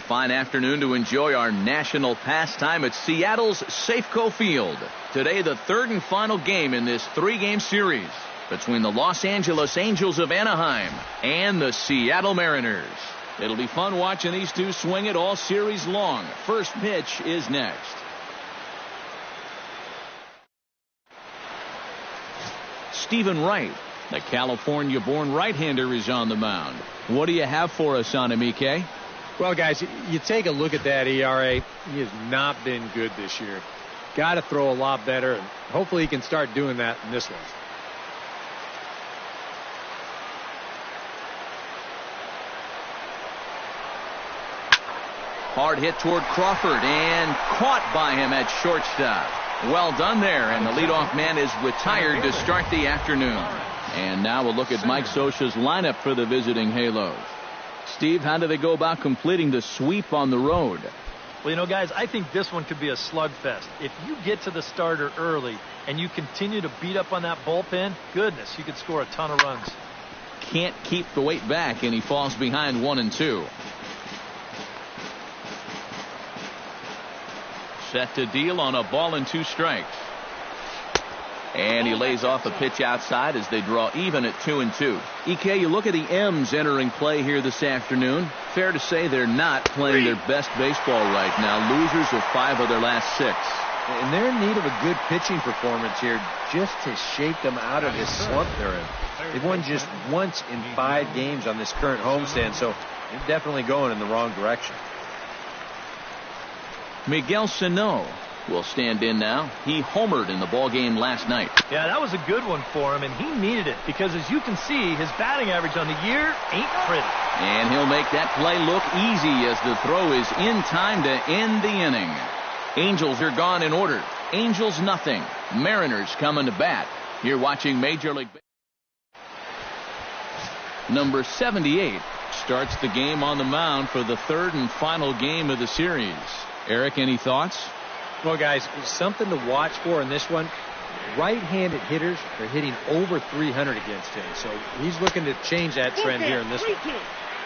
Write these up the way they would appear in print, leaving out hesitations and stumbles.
fine afternoon to enjoy our national pastime at Seattle's Safeco Field. Today, the third and final game in this three-game series between the Los Angeles Angels of Anaheim and the Seattle Mariners. It'll be fun watching these two swing it all series long. First pitch is next. Stephen Wright, the California-born right-hander, is on the mound. What do you have for us on him, EK? Well, guys, you take a look at that ERA. He has not been good this year. Got to throw a lot better, and hopefully he can start doing that in this one. Hard hit toward Crawford and caught by him at shortstop. Well done there, and the leadoff man is retired to start the afternoon. And now we'll look at Mike Scioscia's lineup for the visiting Halos. Steve, how do they go about completing the sweep on the road? Well, you know, guys, I think this one could be a slugfest. If you get to the starter early and you continue to beat up on that bullpen, goodness, you could score a ton of runs. Can't keep the weight back, and he falls behind 1-2. Set to deal on a ball and 2 strikes. And he lays off a pitch outside as they draw even at 2-2. EK, you look at the M's entering play here this afternoon. Fair to say they're not playing their best baseball right now. Losers of 5 of their last 6. And they're in need of a good pitching performance here just to shake them out of this slump they're in. They've won just once in 5 games on this current homestand, so they're definitely going in the wrong direction. Miguel Sano will stand in now. He homered in the ballgame last night. Yeah, that was a good one for him, and he needed it because, as you can see, his batting average on the year ain't pretty. And he'll make that play look easy as the throw is in time to end the inning. Angels are gone in order. Angels nothing. Mariners coming to bat. You're watching Major League Baseball. Number 78 starts the game on the mound for the third and final game of the series. Eric, any thoughts? Well, guys, something to watch for in this one. Right-handed hitters are hitting over 300 against him, so he's looking to change that trend here in this one.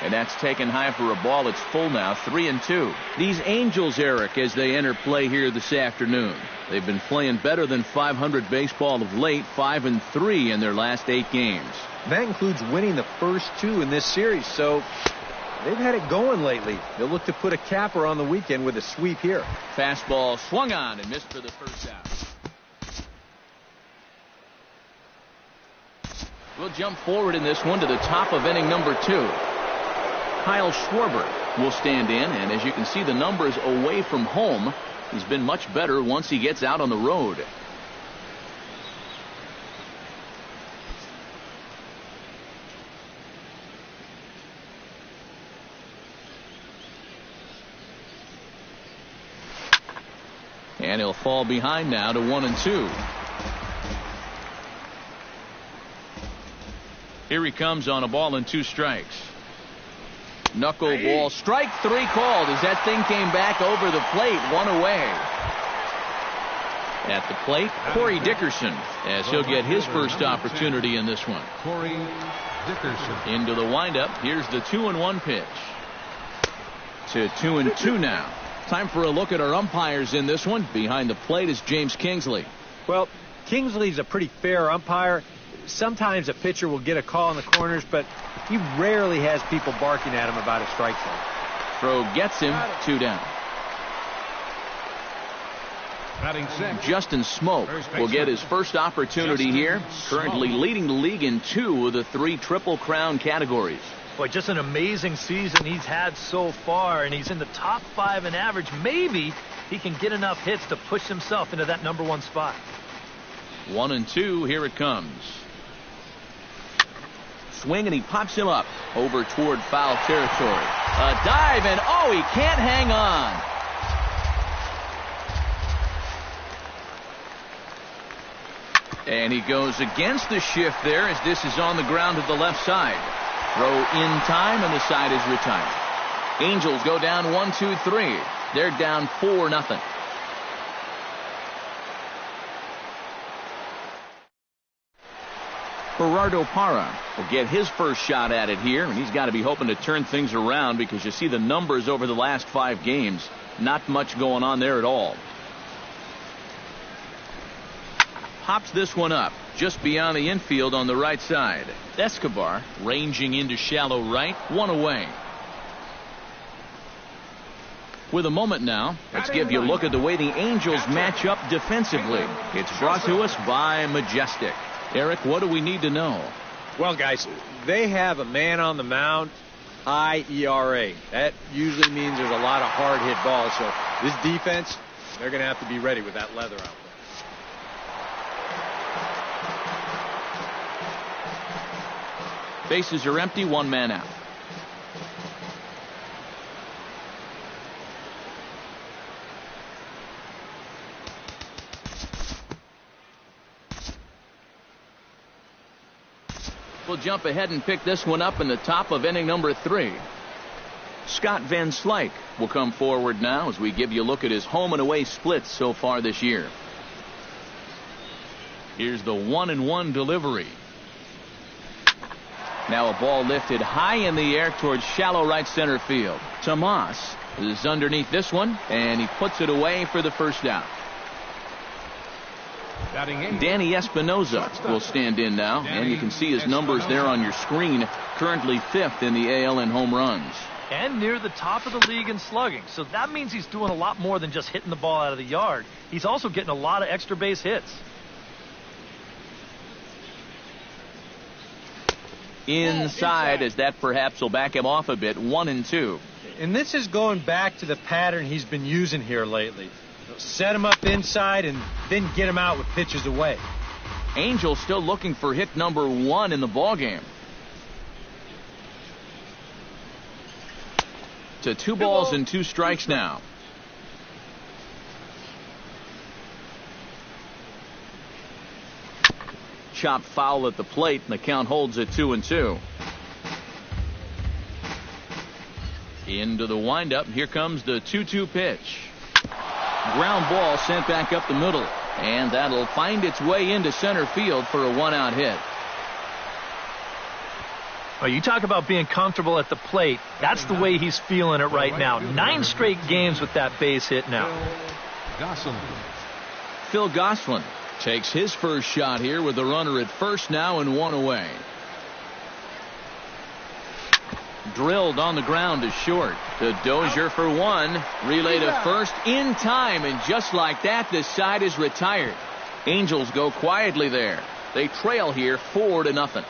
And that's taken high for a ball. It's full now, 3-2. These Angels, Eric, as they enter play here this afternoon, they've been playing better than 500 baseball of late, 5-3 in their last 8 games. That includes winning the first 2 in this series, so they've had it going lately. They'll look to put a capper on the weekend with a sweep here. Fastball swung on and missed for the first out. We'll jump forward in this one to the top of inning number 2. Kyle Schwarber will stand in, and as you can see, the numbers away from home, he's been much better once he gets out on the road. And he'll fall behind now to 1-2. Here he comes on a ball and 2 strikes. Knuckleball, strike 3 called as that thing came back over the plate, 1 away. At the plate, Corey Dickerson, as he'll get his first opportunity in this one. Corey Dickerson. Into the windup. Here's the 2-1 pitch. To 2-2 now. Time for a look at our umpires in this one. Behind the plate is James Kingsley. Well, Kingsley's a pretty fair umpire. Sometimes a pitcher will get a call in the corners, but he rarely has people barking at him about a strike zone. Throw gets him, 2 down. Batting second, Justin Smoak will get his first opportunity here. Currently leading the league in 2 of the 3 Triple Crown categories. Boy, just an amazing season he's had so far, and he's in the top 5 in average. Maybe he can get enough hits to push himself into that number 1 spot. 1-2, here it comes. Swing, and he pops him up over toward foul territory. A dive, and oh, he can't hang on. And he goes against the shift there as this is on the ground to the left side. Throw in time, and the side is retired. Angels go down 1-2-3. They're down 4-0. Gerardo Parra will get his first shot at it here, and he's got to be hoping to turn things around because you see the numbers over the last 5 games. Not much going on there at all. Pops this one up just beyond the infield on the right side. Escobar ranging into shallow right, 1 away. With a moment now, let's give you a look at the way the Angels match up defensively. It's brought to us by Majestic. Eric, what do we need to know? Well, guys, they have a man on the mound, high ERA. That usually means there's a lot of hard hit balls. So this defense, they're going to have to be ready with that leather out there. Bases are empty, 1 man out. We'll jump ahead and pick this one up in the top of inning number 3. Scott Van Slyke will come forward now as we give you a look at his home and away splits so far this year. Here's the 1-1 delivery. Now a ball lifted high in the air towards shallow right center field. Tomas is underneath this one, and he puts it away for the first out. Danny Espinoza will stand in now, and you can see his numbers there on your screen. Currently 5th in the AL in home runs. And near the top of the league in slugging. So that means he's doing a lot more than just hitting the ball out of the yard. He's also getting a lot of extra base hits. Inside, as that perhaps will back him off a bit. 1-2. And this is going back to the pattern he's been using here lately. Set him up inside and then get him out with pitches away. Angels still looking for hit number 1 in the ballgame. To 2 balls and 2 strikes now. Chopped foul at the plate, and the count holds at 2-2. Into the windup. Here comes the 2-2 pitch. Ground ball sent back up the middle, and that'll find its way into center field for a 1-out hit. Oh, you talk about being comfortable at the plate. That's the way he's feeling it right now. 9 straight games with that base hit now. Phil Gosselin takes his first shot here with the runner at first now and 1 away. Drilled on the ground to short. To Dozier for 1. Relay to first in time, and just like that, the side is retired. Angels go quietly there. They trail here 4-0.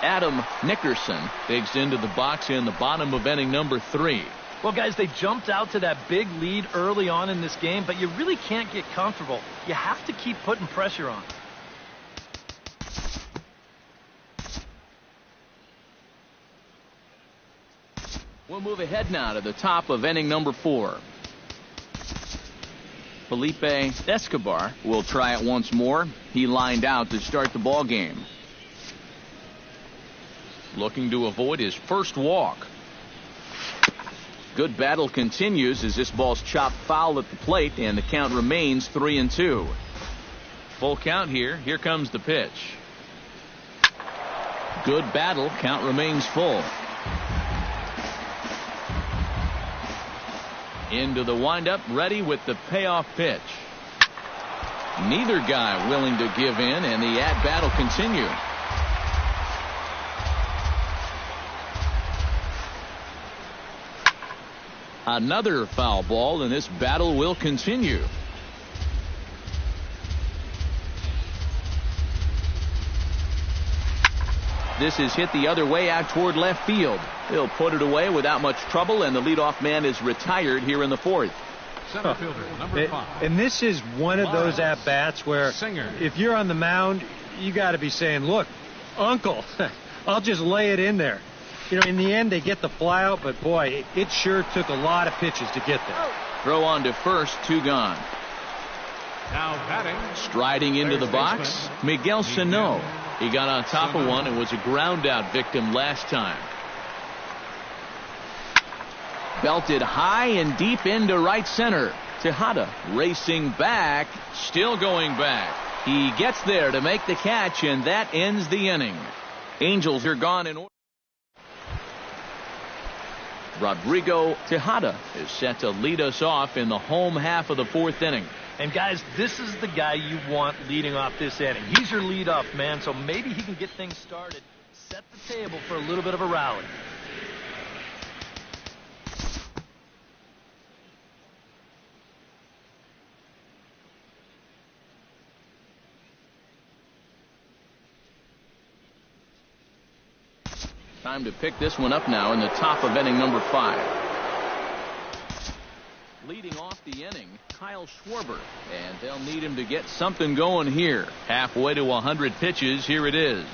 Adam Nickerson digs into the box in the bottom of inning number 3. Well, guys, they jumped out to that big lead early on in this game, but you really can't get comfortable. You have to keep putting pressure on. We'll move ahead now to the top of inning number 4. Felipe Escobar will try it once more. He lined out to start the ball game. Looking to avoid his first walk. Good battle continues as this ball's chopped foul at the plate, and the count remains 3-2. Full count here. Here comes the pitch. Good battle. Count remains full. Into the windup, ready with the payoff pitch. Neither guy willing to give in, and the at-bat will continue. Another foul ball, and this battle will continue. This is hit the other way out toward left field. They'll put it away without much trouble, and the leadoff man is retired here in the 4th. Center fielder, number 5. And this is one of those at-bats where if you're on the mound, you got to be saying, look, uncle, I'll just lay it in there. You know, in the end, they get the fly out, but boy, it sure took a lot of pitches to get there. Throw on to first, 2 gone. Now batting. Striding into the box, Miguel Sano. He got on top of one and was a ground out victim last time. Belted high and deep into right center. Tejada racing back, still going back. He gets there to make the catch, and that ends the inning. Angels are gone in order. Rodrigo Tejada is set to lead us off in the home half of the fourth inning. And guys, this is the guy you want leading off this inning. He's your leadoff man, so maybe he can get things started, set the table for a little bit of a rally. Time to pick this one up now in the top of inning number 5. Leading off the inning, Kyle Schwarber, and they'll need him to get something going here. Halfway to 100 pitches, here it is.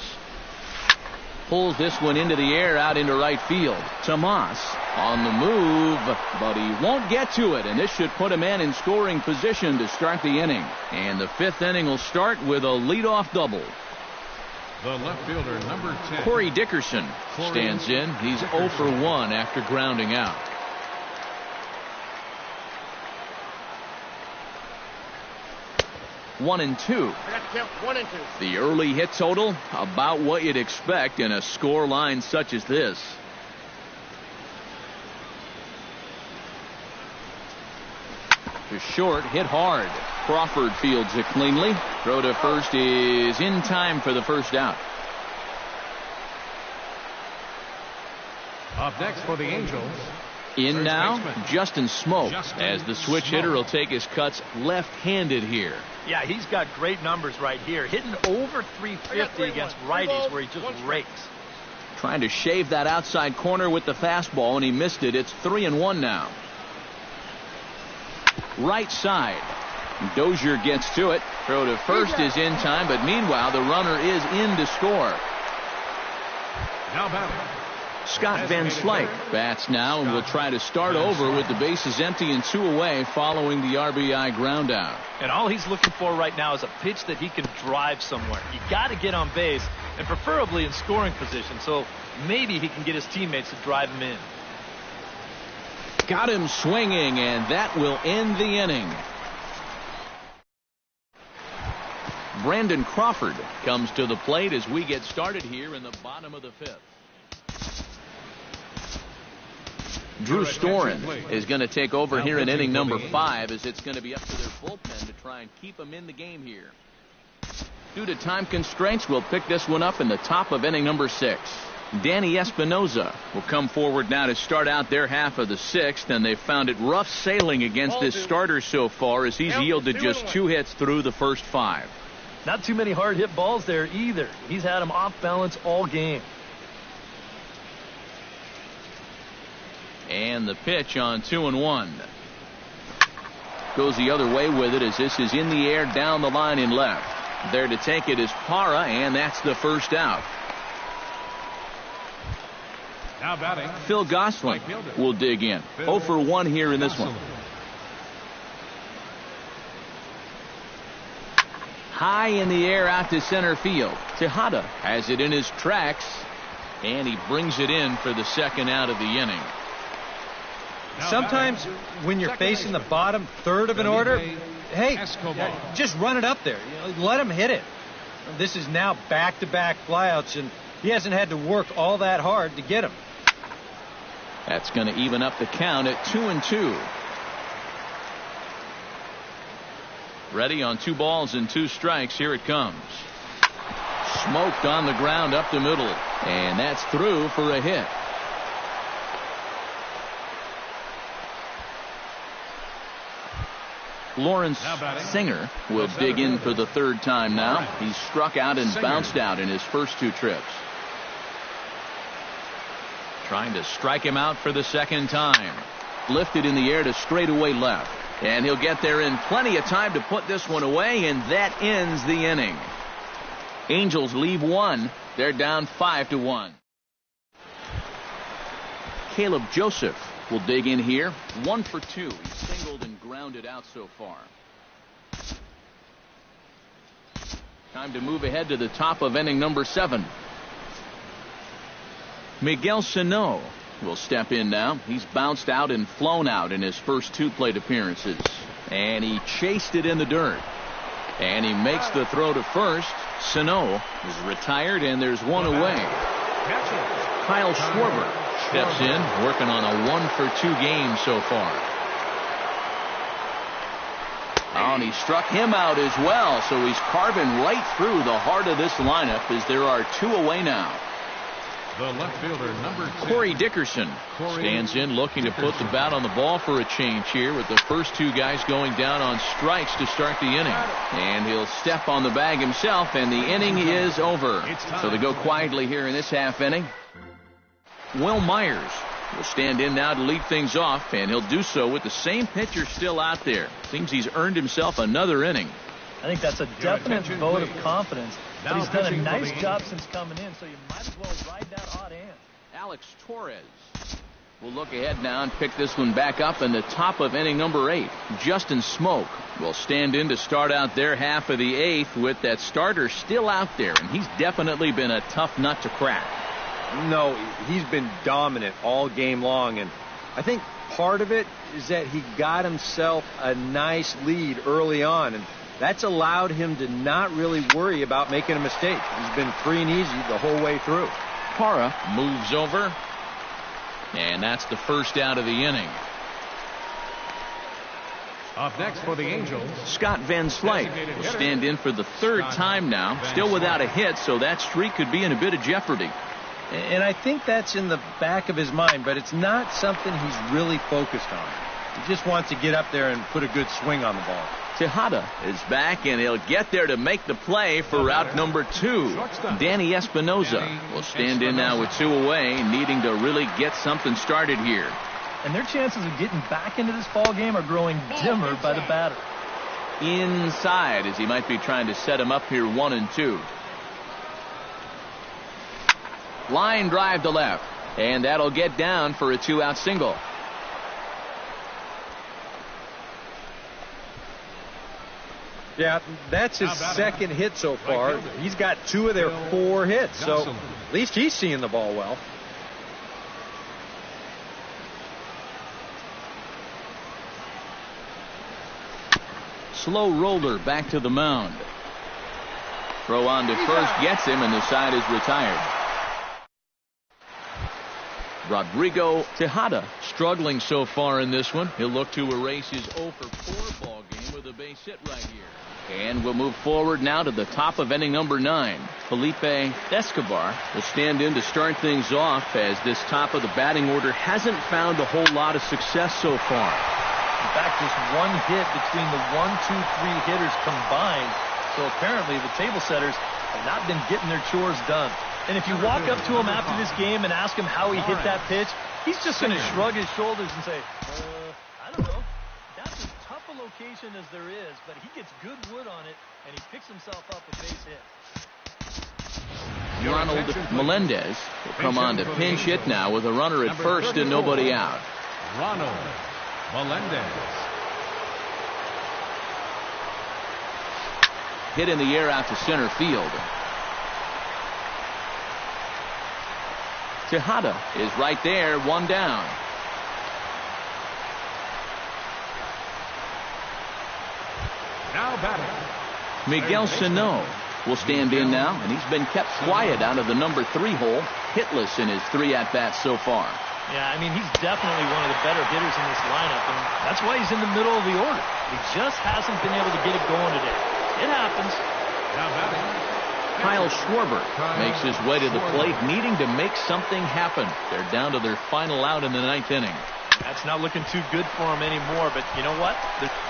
Pulls this one into the air out into right field. Tomas on the move, but he won't get to it, and this should put a man in scoring position to start the inning. And the 5th inning will start with a leadoff double. The left fielder, number 10. Corey Dickerson stands in. He's 0 for 1 after grounding out. One and two. The early hit total, about what you'd expect in a score line such as this. To short, hit hard. Crawford fields it cleanly. Throw to first is in time for the first out. Up next for the Angels. In now, Justin Smoak, as the switch hitter will take his cuts left-handed here. Yeah, he's got great numbers right here. Hitting over 350 against righties where he just rakes. Trying to shave that outside corner with the fastball, and he missed it. It's 3-1 now. Right side. Dozier gets to it. Throw to first is in time, but meanwhile the runner is in to score. Now batting, Scott Van Slyke bats now and will try to start over with the bases empty and 2 away following the RBI ground out. And all he's looking for right now is a pitch that he can drive somewhere. You got to get on base, and preferably in scoring position, so maybe he can get his teammates to drive him in. Got him swinging, and that will end the inning. Brandon Crawford comes to the plate as we get started here in the bottom of the 5th. Drew Storen is going to take over here in inning number 5, as it's going to be up to their bullpen to try and keep them in the game here. Due to time constraints, we'll pick this one up in the top of inning number 6. Danny Espinoza will come forward now to start out their half of the 6th, and they've found it rough sailing against this starter so far as he's yielded just 2 hits through the first 5. Not too many hard hit balls there either. He's had them off balance all game. And the pitch on 2-1. Goes the other way with it as this is in the air down the line in left. There to take it is Parra, and that's the first out. now batting, Phil Gosselin will dig in. 0 for 1 here in this one. High in the air out to center field. Tejada has it in his tracks, and he brings it in for the second out of the inning. Sometimes when you're facing the bottom third of an order, hey, just run it up there. Let him hit it. This is now back-to-back flyouts, and he hasn't had to work all that hard to get him. That's going to even up the count at 2-2. Ready on 2 balls and 2 strikes. Here it comes. Smoked on the ground up the middle, and that's through for a hit. Lawrence Singer will dig in for the 3rd time now. He's struck out and bounced out in his first 2 trips. Trying to strike him out for the 2nd time. Lifted in the air to straightaway left. And he'll get there in plenty of time to put this one away, and that ends the inning. Angels leave 1. They're down 5-1. Caleb Joseph will dig in here. 1 for 2. He's singled and grounded out so far. Time to move ahead to the top of inning number 7. Miguel Sano will step in now. He's bounced out and flown out in his first 2 plate appearances. And he chased it in the dirt. And he makes the throw to first. Sano is retired, and there's one away. Kyle Schwarber steps in, working on a 1-for-2 game so far. Oh, and he struck him out as well, so he's carving right through the heart of this lineup as there are 2 away now. The left fielder, number 10. Corey Dickerson stands in, looking to put the bat on the ball for a change here, with the first 2 guys going down on strikes to start the inning. And he'll step on the bag himself, and the inning is over. So they go quietly here in this half inning. Will Myers will stand in now to lead things off, and he'll do so with the same pitcher still out there. Seems he's earned himself another inning. I think that's a definite vote of confidence. But he's done a nice job since coming in, so you might as well ride that hot hand. Alex Torres will look ahead now and pick this one back up in the top of inning number 8. Justin Smoke will stand in to start out their half of the 8th with that starter still out there, and he's definitely been a tough nut to crack. No, he's been dominant all game long, and I think part of it is that he got himself a nice lead early on, and that's allowed him to not really worry about making a mistake. He's been free and easy the whole way through. Parra moves over, and that's the first out of the inning. Up next for the Angels, Scott Van Slyke will stand in for the 3rd time now, still without a hit, so that streak could be in a bit of jeopardy. And I think that's in the back of his mind, but it's not something he's really focused on. He just wants to get up there and put a good swing on the ball. Tejada is back, and he'll get there to make the play for route number 2. Danny Espinoza will stand in now with 2 away, needing to really get something started here. And their chances of getting back into this ball game are growing dimmer by the batter. Inside, as he might be trying to set him up here 1-2. Line drive to left, and that'll get down for a 2-out single. Yeah, that's his second hit so far. He's got 2 of their 4 hits, so at least he's seeing the ball well. Slow roller back to the mound. Throw on to first gets him, and the side is retired. Rodrigo Tejada struggling so far in this one. He'll look to erase his 0-for-4 ball game with a base hit right here. And we'll move forward now to the top of inning number 9. Felipe Escobar will stand in to start things off, as this top of the batting order hasn't found a whole lot of success so far. In fact, just 1 hit between the 1, 2, 3 hitters combined. So apparently the table setters have not been getting their chores done. And if you walk up to him after this game and ask him how he hit that pitch, he's just going to shrug his shoulders and say, I don't know. That's as tough a location as there is, but he gets good wood on it, and he picks himself up a base hit. Ronald Melendez will come on to pinch hit now with a runner at first and nobody out. Ronald Melendez. Hit in the air out to center field. Tejada is right there, 1 down. Now batting, Miguel Sano will stand in now, and he's been kept quiet out of the number 3 hole, hitless in his 3 at-bats so far. Yeah, I mean, he's definitely one of the better hitters in this lineup, and that's why he's in the middle of the order. He just hasn't been able to get it going today. It happens. now batting, Kyle Schwarber makes his way to the plate, needing to make something happen. They're down to their final out in the 9th inning. That's not looking too good for him anymore, but you know what?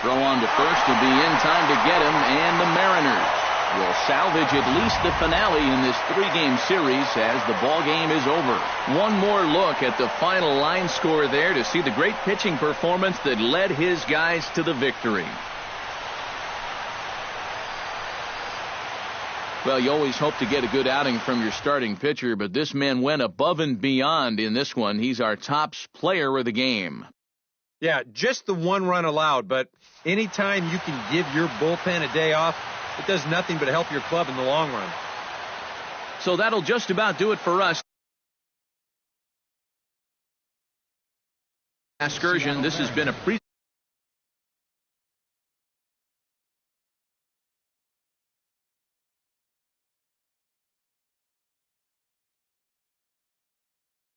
Throw on to first will be in time to get him, and the Mariners will salvage at least the finale in this 3-game series as the ball game is over. One more look at the final line score there to see the great pitching performance that led his guys to the victory. Well, you always hope to get a good outing from your starting pitcher, but this man went above and beyond in this one. He's our top player of the game. Yeah, just the 1 run allowed, but anytime you can give your bullpen a day off, it does nothing but help your club in the long run. So that'll just about do it for us. Excursion. This has been a